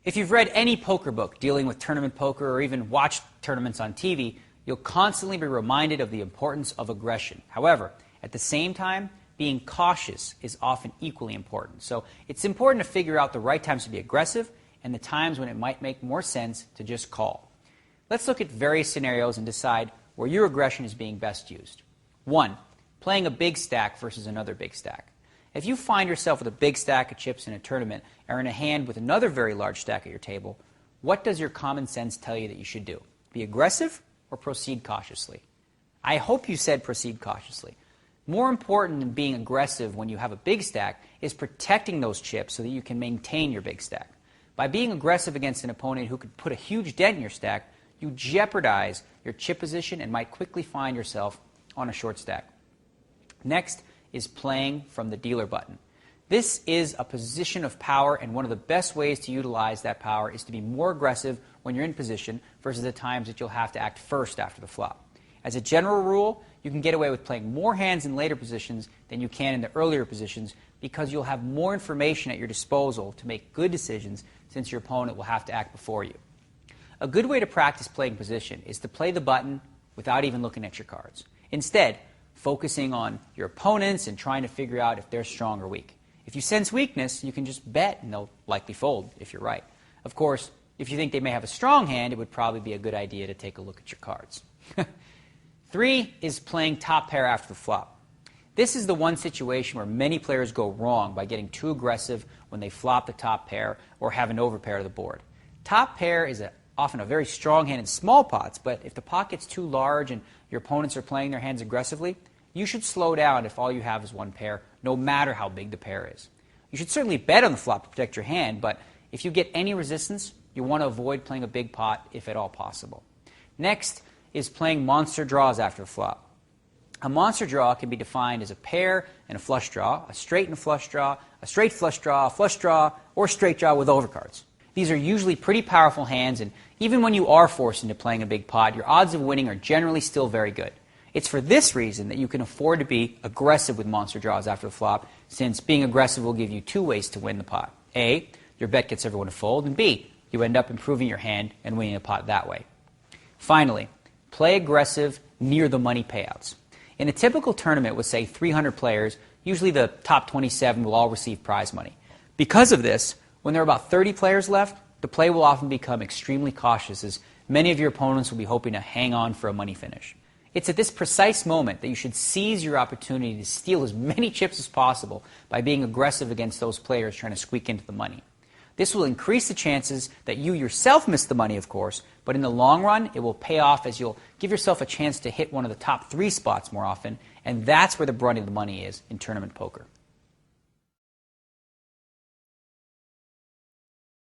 If you've read any poker book dealing with tournament poker or even watched tournaments on TV, you'll constantly be reminded of the importance of aggression. However, at the same time, being cautious is often equally important. So it's important to figure out the right times to be aggressive and the times when it might make more sense to just call. Let's look at various scenarios and decide where your aggression is being best used. 1. Playing a big stack versus another big stack. If you find yourself with a big stack of chips in a tournament or in a hand with another very large stack at your table, what does your common sense tell you that you should do? Be aggressive or proceed cautiously? I hope you said proceed cautiously. More important than being aggressive when you have a big stack is protecting those chips so that you can maintain your big stack. By being aggressive against an opponent who could put a huge dent in your stack, you jeopardize your chip position and might quickly find yourself on a short stack. Next is playing from the dealer button. This is a position of power, and one of the best ways to utilize that power is to be more aggressive when you're in position versus the times that you'll have to act first after the flop. As a general rule, you can get away with playing more hands in later positions than you can in the earlier positions because you'll have more information at your disposal to make good decisions since your opponent will have to act before you. A good way to practice playing position is to play the button without even looking at your cards. Instead, focusing on your opponents and trying to figure out if they're strong or weak. If you sense weakness, you can just bet and they'll likely fold if you're right. Of course, if you think they may have a strong hand, it would probably be a good idea to take a look at your cards. 3 is playing top pair after the flop. This is the one situation where many players go wrong by getting too aggressive when they flop the top pair or have an overpair to the board. Top pair is often a very strong hand in small pots, but if the pot gets too large and your opponents are playing their hands aggressively, you should slow down if all you have is one pair, no matter how big the pair is. You should certainly bet on the flop to protect your hand, but if you get any resistance, you want to avoid playing a big pot if at all possible. Next is playing monster draws after the flop. A monster draw can be defined as a pair and a flush draw, a straight and a flush draw, a straight flush draw, a flush draw, or a straight draw with overcards. These are usually pretty powerful hands, and even when you are forced into playing a big pot, your odds of winning are generally still very good. It's for this reason that you can afford to be aggressive with monster draws after the flop, since being aggressive will give you 2 ways to win the pot. A, your bet gets everyone to fold, and B, you end up improving your hand and winning the pot that way. Finally, play aggressive near the money payouts. In a typical tournament with, say, 300 players, usually the top 27 will all receive prize money. Because of this, when there are about 30 players left, the play will often become extremely cautious, as many of your opponents will be hoping to hang on for a money finish. It's at this precise moment that you should seize your opportunity to steal as many chips as possible by being aggressive against those players trying to squeak into the money. This will increase the chances that you yourself miss the money, of course, but in the long run, it will pay off as you'll give yourself a chance to hit one of the top 3 spots more often, and that's where the brunt of the money is in tournament poker.